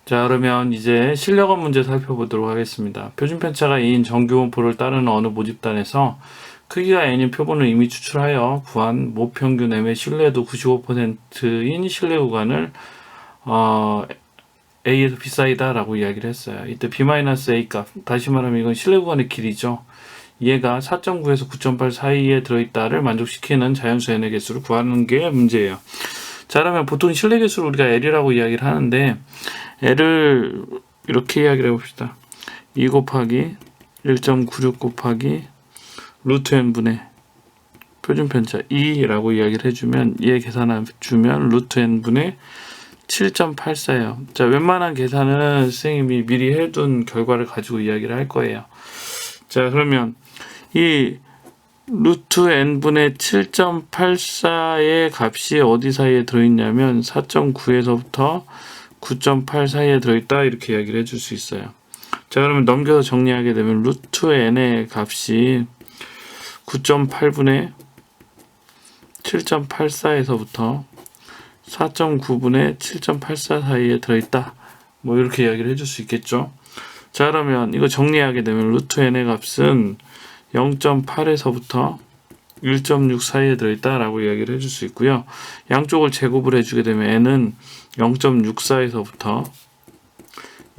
자, 그러면 이제 실력업 문제 살펴보도록 하겠습니다. 표준 편차가 2인 정규분포를 따르는 어느 모집단에서 크기가 n인 표본을 이미 추출하여 구한 모평균 m의 신뢰도 95%인 신뢰 구간을 a에서 b 사이다 라고 이야기를 했어요. 이때 b-a 값, 다시 말하면 이건 신뢰 구간의 길이죠. 얘가 4.9에서 9.8 사이에 들어있다를 만족시키는 자연수 n의 개수를 구하는 게 문제예요. 자, 그러면 보통 신뢰 개수를 우리가 L이라고 이야기를 하는데 L을 이렇게 이야기를 해봅시다. 2 곱하기 1.96 곱하기 루트 n분의 표준 편차 2라고 이야기를 해주면 얘 계산해주면 루트 n분의 7.84예요. 자, 웬만한 계산은 선생님이 미리 해둔 결과를 가지고 이야기를 할 거예요. 자, 그러면 이 루트 n분의 7.84의 값이 어디 사이에 들어있냐면 4.9에서부터 9.8 사이에 들어있다 이렇게 이야기를 해줄 수 있어요. 자, 그러면 넘겨서 정리하게 되면 루트 n의 값이 9.8분의 7.84에서부터 4.9분의 7.84 사이에 들어있다. 뭐 이렇게 이야기를 해줄 수 있겠죠. 자, 그러면 이거 정리하게 되면 루트 n의 값은 0.8에서부터 1.6 사이에 들어있다 라고 이야기를 해줄 수 있고요. 양쪽을 제곱을 해주게 되면 n은 0.64에서부터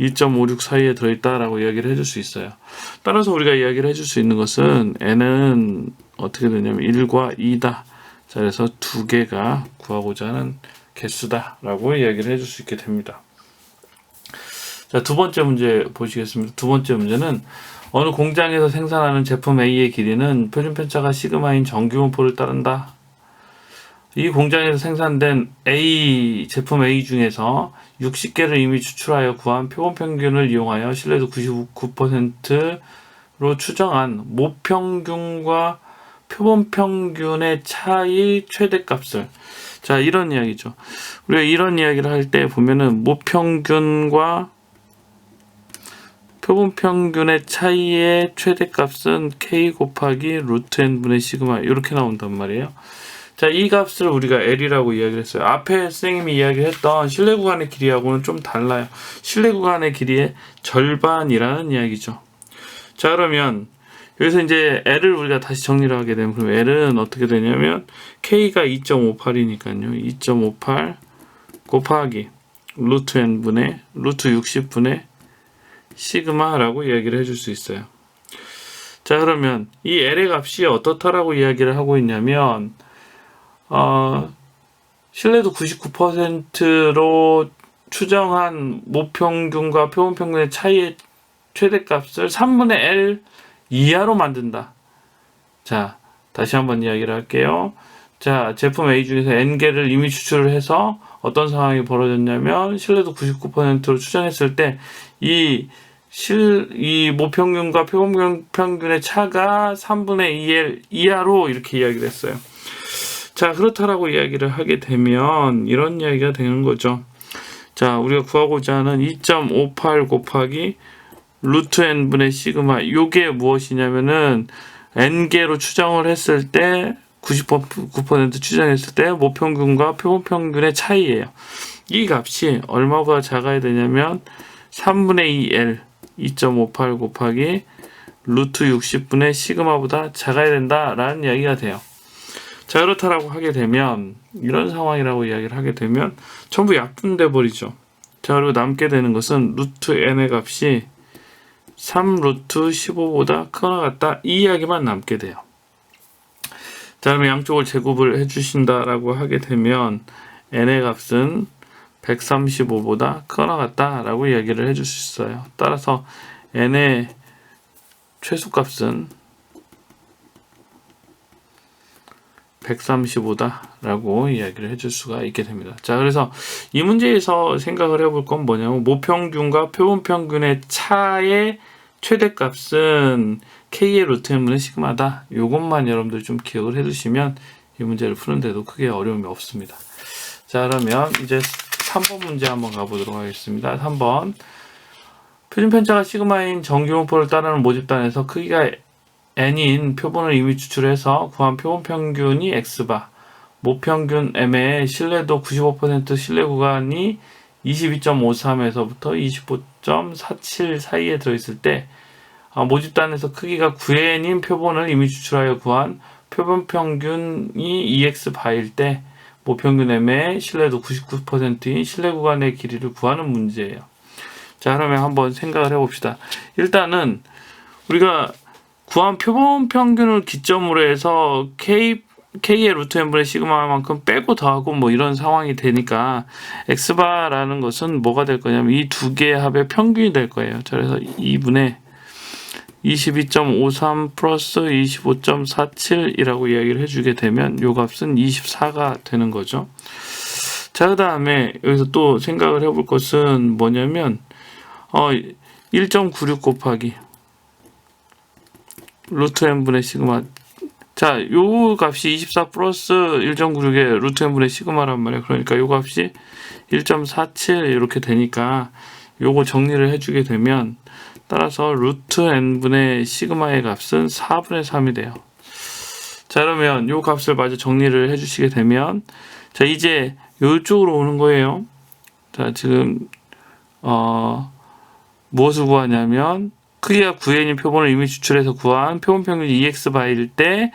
2.56 사이에 들어있다 라고 이야기를 해줄 수 있어요. 따라서 우리가 이야기를 해줄 수 있는 것은 n은 어떻게 되냐면 1과 2다. 자, 그래서 두 개가 구하고자 하는 개수다 라고 이야기를 해줄 수 있게 됩니다. 자, 두 번째 문제 보시겠습니다. 두 번째 문제는 어느 공장에서 생산하는 제품 A의 길이는 표준 편차가 시그마인 정규분포를 따른다. 이 공장에서 생산된 제품 A 중에서 60개를 이미 추출하여 구한 표본 평균을 이용하여 신뢰도 99%로 추정한 모평균과 표본 평균의 차이 최대값을, 자, 이런 이야기죠. 우리가 이런 이야기를 할 때 보면은 모평균과 표본 평균의 차이의 최대값은 k 곱하기 루트 n분의 시그마 이렇게 나온단 말이에요. 자, 이 값을 우리가 L이라고 이야기를 했어요. 앞에 선생님이 이야기했던 신뢰 구간의 길이하고는 좀 달라요. 신뢰 구간의 길이의 절반이라는 이야기죠. 자, 그러면 여기서 이제 L을 우리가 다시 정리를 하게 되면 그럼 L은 어떻게 되냐면 K가 2.58이니까요. 2.58 곱하기 루트 n분의 루트 60분의 시그마라고 이야기를 해줄 수 있어요. 자, 그러면 이 L의 값이 어떻다라고 이야기를 하고 있냐면 신뢰도 99%로 추정한 모평균과 표본평균의 차이의 최대값을 3분의 L 이하로 만든다. 자, 다시 한번 이야기를 할게요. 자, 제품 A 중에서 N개를 이미 추출을 해서 어떤 상황이 벌어졌냐면 신뢰도 99%로 추정했을 때 이 모평균과 표본평균의 차가 3분의 2L 이하로 이렇게 이야기를 했어요. 자, 그렇다라고 이야기를 하게 되면 이런 이야기가 되는 거죠. 자, 우리가 구하고자 하는 2.58 곱하기 루트 n분의 시그마, 요게 무엇이냐면은 n개로 추정을 했을 때 99% 추정했을 때 모평균과 표본평균의 차이예요. 이 값이 얼마보다 작아야 되냐면 3분의 2L 2.58 곱하기 루트 60분의 시그마보다 작아야 된다라는 이야기가 돼요. 자, 그렇다라고 하게 되면 이런 상황이라고 이야기를 하게 되면 전부 약분돼 버리죠. 자, 그리고 남게 되는 것은 루트 n의 값이 3 루트 15보다 크거나 같다, 이 이야기만 남게 돼요. 자, 그러면 양쪽을 제곱을 해주신다라고 하게 되면 n의 값은 135보다 크거나 같다라고 이야기를 해줄 수 있어요. 따라서 n의 최소값은 135다 라고 이야기를 해줄 수가 있게 됩니다. 자, 그래서 이 문제에서 생각을 해볼 건 뭐냐면 모평균과 표본평균의 차의 최대값은 k의 루트 n분의 시그마다. 요것만 여러분들 좀 기억을 해두시면 이 문제를 푸는데도 크게 어려움이 없습니다. 자, 그러면 이제 3번 문제 한번 가보도록 하겠습니다. 3번, 표준 편차가 시그마인 정규분포를 따르는 모집단에서 크기가 n인 표본을 이미 추출해서 구한 표본 평균이 x바, 모평균 m의 신뢰도 95% 신뢰 구간이 22.53에서부터 25.47 사이에 들어있을 때 모집단에서 크기가 9n인 표본을 이미 추출하여 구한 표본 평균이 EX 바일 때 모평균 M의 신뢰도 99%인 신뢰 구간의 길이를 구하는 문제예요. 자, 그러면 한번 생각을 해봅시다. 일단은 우리가 구한 표본 평균을 기점으로 해서 K의 루트 n분의 시그마만큼 빼고 더하고 뭐 이런 상황이 되니까 X바라는 것은 뭐가 될 거냐면 이 두 개의 합의 평균이 될 거예요. 자, 그래서 2분의 22.53 플러스 25.47이라고 이야기를 해주게 되면 요 값은 24가 되는 거죠. 자, 그 다음에 여기서 또 생각을 해볼 것은 뭐냐면 1.96 곱하기 루트 n분의 시그마. 자, 요 값이 24 플러스 1.96의 루트 n분의 시그마란 말이에요. 그러니까 요 값이 1.47 이렇게 되니까 요거 정리를 해주게 되면 따라서 루트 n분의 시그마의 값은 4분의 3이 돼요. 자, 그러면 요 값을 마저 정리를 해주시게 되면 자, 이제 요쪽으로 오는 거예요. 자, 지금 무엇을 구하냐면 크기가 9n인 표본을 이미 추출해서 구한 표본 평균 EX 바일 때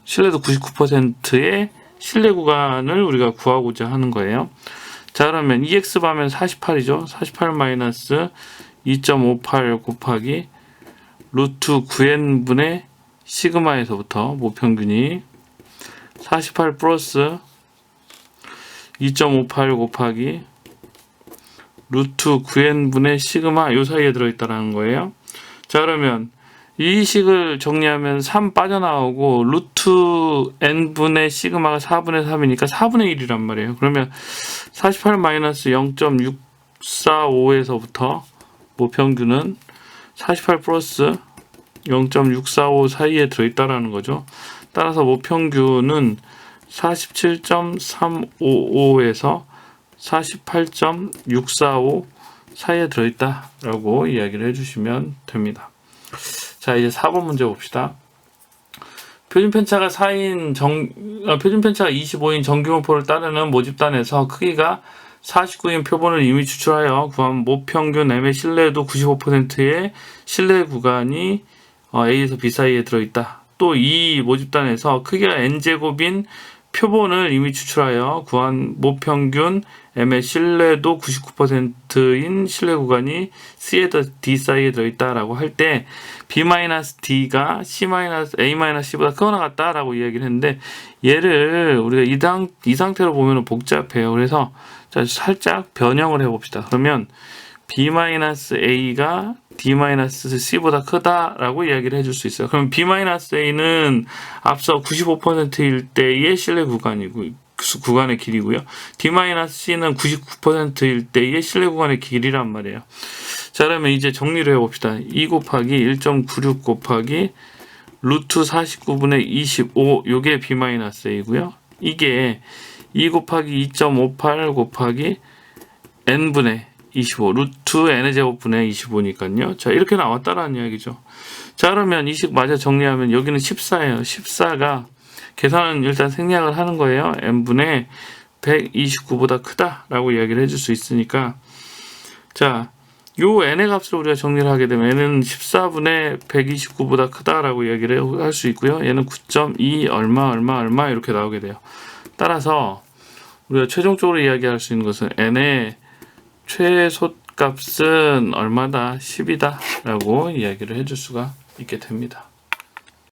신뢰도 99%의 신뢰 구간을 우리가 구하고자 하는 거예요. 자, 그러면 EX 바면 48이죠. 48 마이너스 2.58 곱하기 루트 9n분의 시그마에서부터 모평균이 48 플러스 2.58 곱하기 루트 9n분의 시그마 요 사이에 들어있다라는 거예요. 자, 그러면 이 식을 정리하면 3 빠져나오고 루트 n분의 시그마가 4분의 3이니까 4분의 1이란 말이에요. 그러면 48 마이너스 0.645에서부터 모평균은 48 플러스 0.645 사이에 들어있다라는 거죠. 따라서 모평균은 47.355에서 48.645 사이에 들어있다라고 이야기를 해주시면 됩니다. 자, 이제 4번 문제 봅시다. 표준 편차가 25인 정규분포를 따르는 모집단에서 크기가 49인 표본을 이미 추출하여 구한 모평균 M의 신뢰도 95%의 신뢰 구간이 A에서 B 사이에 들어있다. 또 이 모집단에서 크기가 n제곱인 표본을 이미 추출하여 구한 모평균 M의 신뢰도 99%인 신뢰 구간이 C에서 D 사이에 들어있다라고 할 때 B-D가 A-C보다 크거나 같다라고 이야기를 했는데 얘를 우리가 이 상태로 보면 복잡해요. 그래서 자, 살짝 변형을 해봅시다. 그러면 B-A가 D-C보다 크다라고 이야기를 해줄 수 있어요. 그럼 B-A는 앞서 95%일 때의 신뢰 구간의 길이고요. D-C는 99%일 때의 신뢰 구간의 길이란 말이에요. 자, 그러면 이제 정리를 해봅시다. 2 곱하기 1.96 곱하기 루트 49분의 25 요게 B-A고요. 이게 2 곱하기 2.58 곱하기 n분의 25 루트 n의 제곱분의 25니까요. 자, 이렇게 나왔다라는 이야기죠. 자, 그러면 이 식 마저 정리하면 여기는 14예요. 14가 계산은 일단 생략을 하는 거예요. n분의 129보다 크다라고 이야기를 해줄 수 있으니까 자, 요 n의 값을 우리가 정리를 하게 되면 n은 14분의 129보다 크다라고 이야기를 할 수 있고요. 얘는 9.2 얼마 이렇게 나오게 돼요. 따라서 우리가 최종적으로 이야기할 수 있는 것은 n의 최소값은 얼마다? 10이다 라고 이야기를 해줄 수가 있게 됩니다.